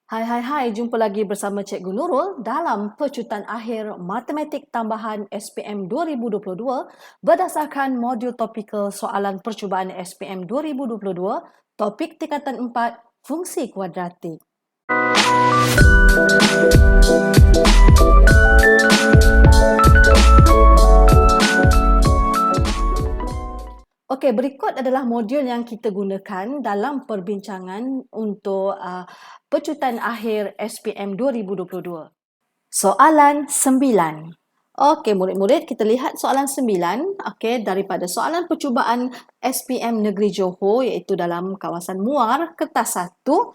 Hai hai hai, jumpa lagi bersama Cikgu Nurul dalam pecutan akhir Matematik Tambahan SPM 2022 berdasarkan modul topikal soalan percubaan SPM 2022, topik tingkatan 4, fungsi kuadratik. Okey, berikut adalah modul yang kita gunakan dalam perbincangan untuk pecutan akhir SPM 2022. Soalan 9. Okey, murid-murid, kita lihat soalan 9. Okey, daripada soalan percubaan SPM Negeri Johor iaitu dalam kawasan Muar, kertas 1,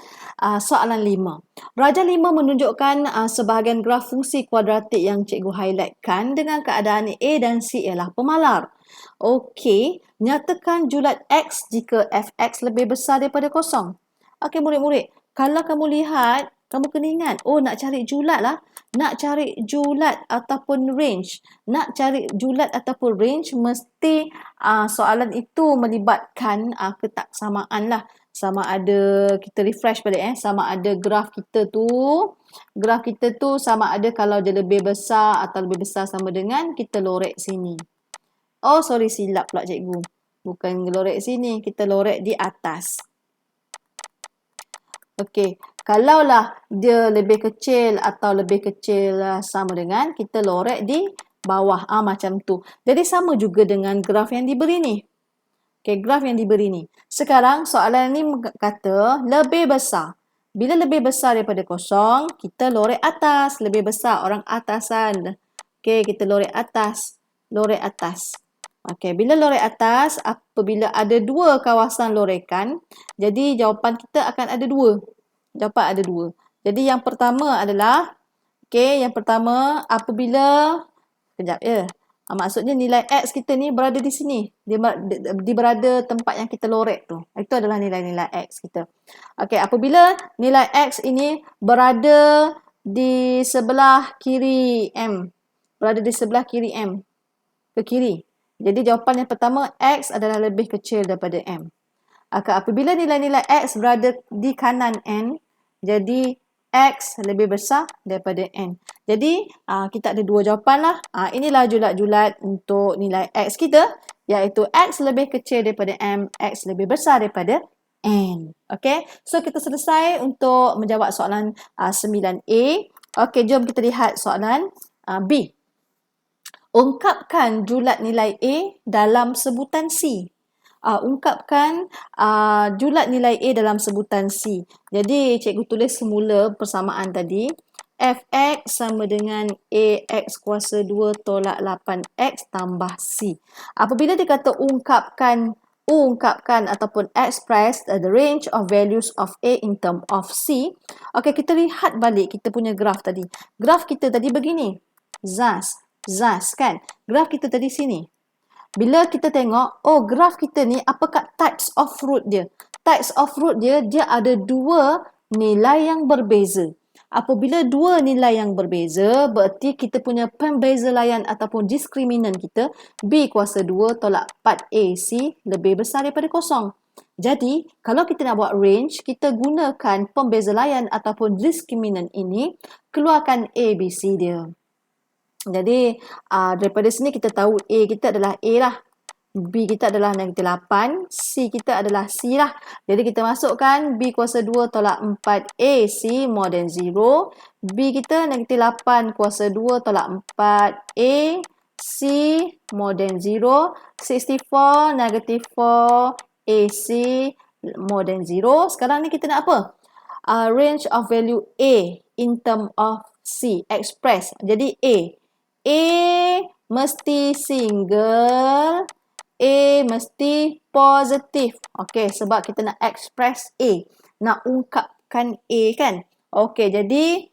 soalan 5. Raja 5 menunjukkan sebahagian graf fungsi kuadratik yang cikgu highlightkan dengan keadaan A dan C ialah pemalar. Okey, nyatakan julat X jika Fx lebih besar daripada kosong. Okey murid-murid, kalau kamu lihat, kamu kena ingat, nak cari julat lah. Nak cari julat ataupun range. Nak cari julat ataupun range, mesti soalan itu melibatkan ketaksamaan lah. Sama ada, kita refresh balik sama ada graf kita tu sama ada kalau dia lebih besar atau lebih besar sama dengan kita lorek sini. Oh, sorry, silap pula cikgu. Bukan lorek sini, kita lorek di atas. Okey, kalaulah dia lebih kecil atau lebih kecil sama dengan, kita lorek di bawah. Macam tu. Jadi sama juga dengan graf yang diberi ni. Okey, graf yang diberi ni. Sekarang soalan ni kata lebih besar. Bila lebih besar daripada kosong, kita lorek atas. Lebih besar orang atasan. Okey, kita lorek atas. Lorek atas. Okey, bila lorek atas, apabila ada dua kawasan lorekan, jadi jawapan kita akan ada dua. Jawapan ada dua. Jadi yang pertama adalah, yang pertama apabila, kejap ya. Maksudnya nilai X kita ni berada di sini. Dia berada tempat yang kita lorek tu. Itu adalah nilai-nilai X kita. Okey, apabila nilai X ini berada di sebelah kiri M. Berada di sebelah kiri M. Ke kiri. Jadi jawapan yang pertama, X adalah lebih kecil daripada M. Apabila nilai-nilai X berada di kanan N, jadi X lebih besar daripada N. Jadi kita ada dua jawapan lah. Inilah julat-julat untuk nilai X kita, iaitu X lebih kecil daripada M, X lebih besar daripada N. Okay, so kita selesai untuk menjawab soalan 9A. Okay, jom kita lihat soalan B. Ungkapkan julat nilai A dalam sebutan C. Ungkapkan julat nilai A dalam sebutan C. Jadi, cikgu tulis semula persamaan tadi. Fx sama dengan Ax kuasa 2 tolak 8x tambah C. Apabila dikata ungkapkan ataupun express the range of values of A in term of C. Okey, kita lihat balik kita punya graf tadi. Graf kita tadi begini. Zas kan. Graf kita tadi sini. Bila kita tengok, graf kita ni apakah types of root dia? Types of root dia ada dua nilai yang berbeza. Apabila dua nilai yang berbeza, berarti kita punya pembezalaian ataupun diskriminan kita, B kuasa 2 tolak 4AC lebih besar daripada kosong. Jadi, kalau kita nak buat range, kita gunakan pembezalaian ataupun diskriminan ini, keluarkan A, B, C dia. Jadi, daripada sini kita tahu A kita adalah A lah. B kita adalah negatif 8. C kita adalah C lah. Jadi, kita masukkan B kuasa 2 tolak 4 AC more than 0. B kita negatif 8 kuasa 2 tolak 4 A C more than 0. 64 negatif 4 AC more than 0. Sekarang ni kita nak apa? Range of value A in term of C. Express. Jadi, A mesti single, A mesti positif. Okey, sebab kita nak express A. Nak ungkapkan A kan? Okey, jadi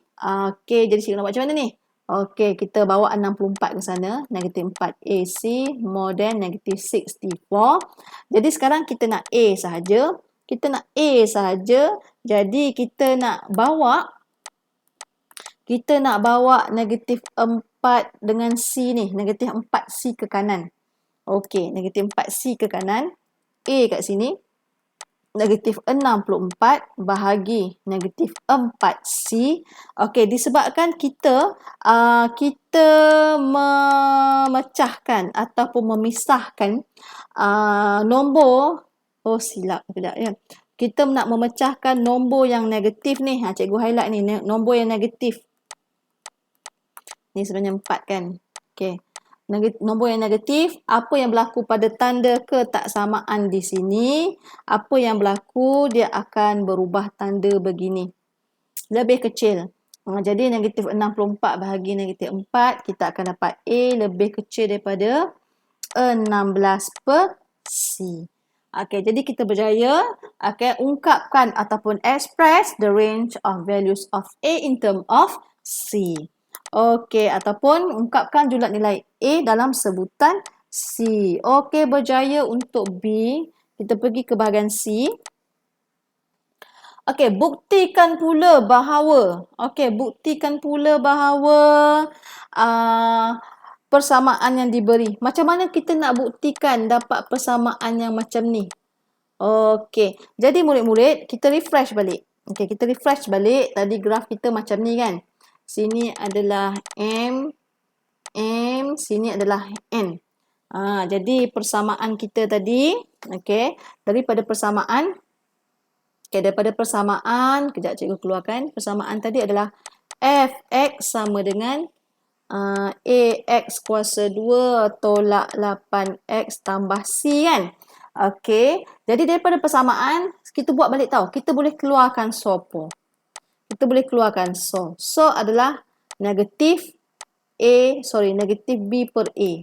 cikgu nak buat macam mana ni? Okey, kita bawa 64 ke sana. Negatif 4 AC more than negatif 64. Jadi sekarang kita nak A sahaja. Kita nak A sahaja. Jadi kita nak bawa negatif 4 dengan C ni. Negatif 4C ke kanan. Okey, negatif 4C ke kanan. A kat sini. negatif 64 bahagi negatif 4C. Okey, disebabkan kita memecahkan ataupun memisahkan nombor, oh silap kejap ya. Kita nak memecahkan nombor yang negatif ni. Cikgu highlight ni, nombor yang negatif. Ni sebenarnya 4 kan. Okey. Nombor yang negatif, apa yang berlaku pada tanda ketaksamaan di sini? Apa yang berlaku? Dia akan berubah tanda begini. Lebih kecil. Jadi negatif 64 bahagi negatif 4, kita akan dapat A lebih kecil daripada 16 per C. Okey, jadi kita berjaya ungkapkan ataupun express the range of values of A in term of C. Okey, ataupun ungkapkan jumlah nilai A dalam sebutan C. Okey, berjaya untuk B. Kita pergi ke bahagian C. Okey, buktikan pula bahawa persamaan yang diberi. Macam mana kita nak buktikan dapat persamaan yang macam ni? Okey, jadi murid-murid, kita refresh balik. Okey, kita refresh balik. Tadi graf kita macam ni kan. Sini adalah M, sini adalah N. Jadi persamaan kita tadi, okey, daripada persamaan, kejap cikgu keluarkan. Persamaan tadi adalah Fx sama dengan AX kuasa 2 tolak 8X tambah C kan. Okey, jadi daripada persamaan, kita buat balik tau. Kita boleh keluarkan SOPO. So adalah negatif B per A.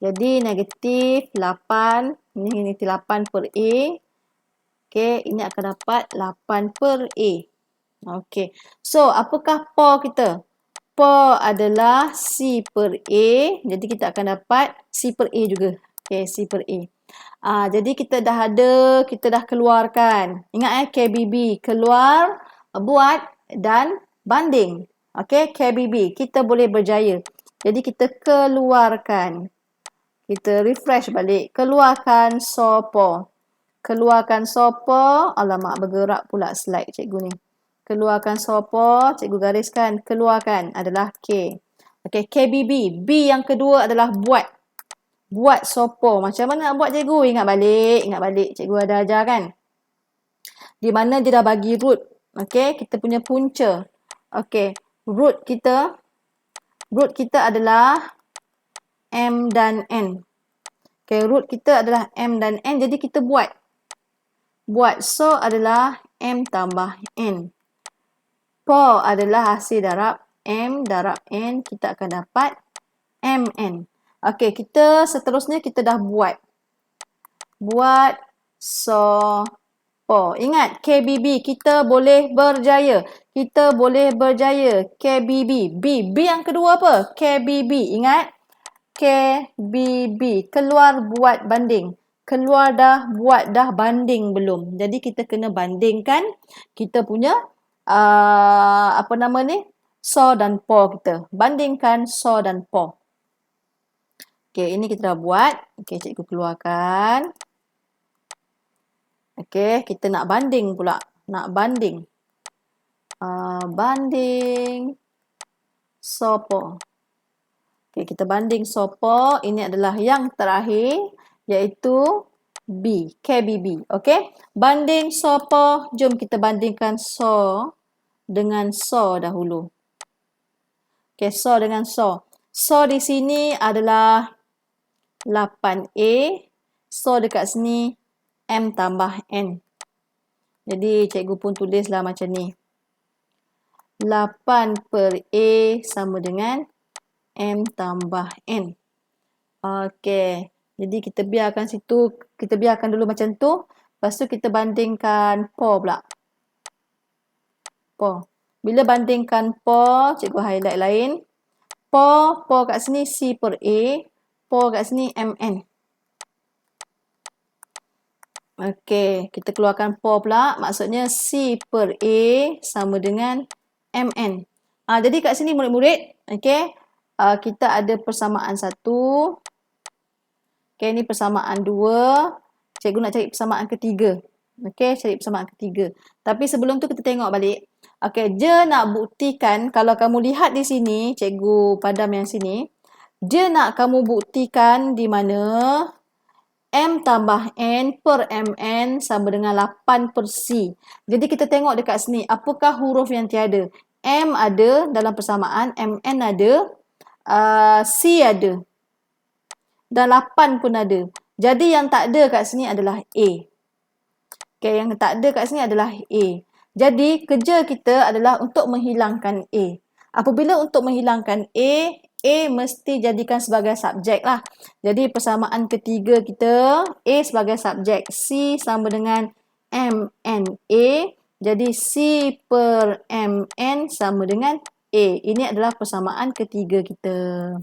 Jadi negatif 8, ini negatif 8 per A. Okey, ini akan dapat 8 per A. Okey, so apakah POR kita? POR adalah C per A. Jadi kita akan dapat C per A juga. Okey, C per A. Jadi kita dah keluarkan. Ingat KBB, keluar, buat dan banding. Okey, KBB, kita boleh berjaya. Jadi kita keluarkan. Kita refresh balik. Keluarkan SOPO. Alamak, bergerak pula slide cikgu ni. Keluarkan SOPO, cikgu gariskan. Keluarkan adalah K. Okey, KBB. B yang kedua adalah buat. Buat SOPO. Macam mana nak buat cikgu? Ingat balik. Cikgu ada ajar kan? Di mana dia dah bagi root. Okey, kita punya punca. Okey, root kita adalah M dan N. Okey, root kita adalah M dan N. Jadi kita buat. So adalah M tambah N. POR adalah hasil darab M darab N. Kita akan dapat MN. Okey, seterusnya kita dah buat. SOPO. Ingat, KBB. Kita boleh berjaya. KBB. B yang kedua apa? KBB. Ingat, KBB. Keluar, buat, banding. Keluar dah, buat dah, banding belum. Jadi kita kena bandingkan kita punya SOR dan POR kita. Bandingkan SOR dan POR. Okey, ini kita dah buat. Okey, cikgu keluarkan. Okey, kita nak banding pula. Banding SOPO. Okey, kita banding SOPO. Ini adalah yang terakhir, iaitu B, KBB. Okey, banding SOPO. Jom kita bandingkan SOR dengan SOR dahulu. Okey, SOR dengan SOR. SOR di sini adalah 8A. SOR dekat sini M tambah N. Jadi cikgu pun tulislah macam ni. 8 per A sama dengan M tambah N. Okey. Jadi kita biarkan dulu macam tu. Lepas tu kita bandingkan POR pula. POR. Bila bandingkan POR, cikgu highlight lain. POR kat sini C per A. POR kat sini MN. Okey, kita keluarkan POR pula. Maksudnya C per A sama dengan MN. Jadi kat sini murid-murid, okey, kita ada persamaan 1. Okey, ni persamaan 2. Cikgu nak cari persamaan ketiga. Okey, cari persamaan ketiga. Tapi sebelum tu kita tengok balik. Okey, dia nak buktikan, kalau kamu lihat di sini, cikgu padam yang sini, dia nak kamu buktikan di mana M tambah N per Mn sama dengan 8 per C. Jadi kita tengok dekat sini, apakah huruf yang tiada? M ada dalam persamaan, Mn ada, C ada, dan 8 pun ada. Jadi yang tak ada kat sini adalah A. Okay, yang tak ada kat sini adalah A. Jadi kerja kita adalah untuk menghilangkan A. Apabila untuk menghilangkan A mesti jadikan sebagai subjek lah. Jadi persamaan ketiga kita, A sebagai subjek, C sama dengan MNA. Jadi C per MN sama dengan A. Ini adalah persamaan ketiga kita.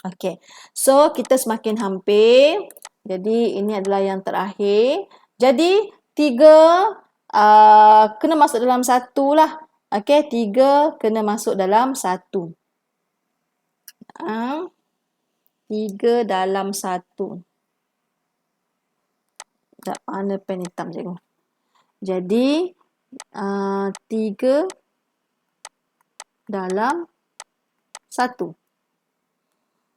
Okay, so kita semakin hampir. Jadi ini adalah yang terakhir. Jadi 3 kena masuk dalam 1 lah. Okay, 3 kena masuk dalam 1. 3 dalam 1. Tak, mana pen hitam cikgu. Jadi 3 dalam 1.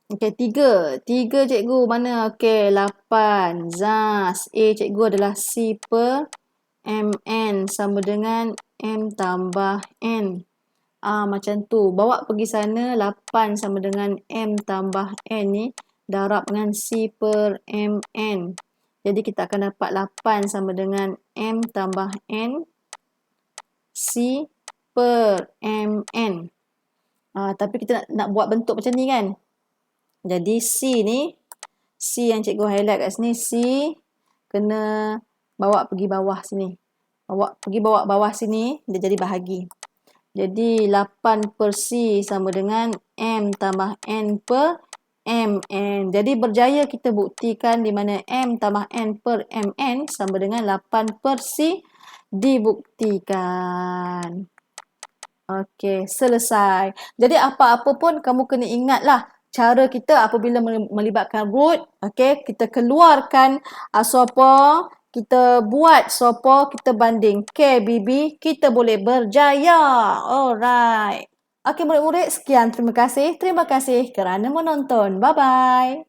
Okey, 3. 3 cikgu mana? Okey, 8. Zas. A cikgu adalah C per Mn sama dengan M tambah N. Macam tu. Bawa pergi sana, 8 sama dengan M tambah N ni darab dengan C per Mn. Jadi kita akan dapat 8 sama dengan M tambah N C per Mn. Tapi kita nak buat bentuk macam ni kan? Jadi C ni, C yang cikgu highlight kat sini, C kena bawa pergi bawah sini. Bawa bawah sini, dia jadi bahagi. Jadi 8 per C sama dengan M tambah N per Mn. Jadi berjaya kita buktikan di mana M tambah N per Mn sama dengan 8 per C. Dibuktikan. Okey, selesai. Jadi apa-apa pun kamu kena ingatlah cara kita apabila melibatkan root. Okey, kita keluarkan sopo, kita buat sopo, kita banding KBB, kita boleh berjaya. Alright. Okey murid-murid, sekian. Terima kasih kerana menonton. Bye-bye.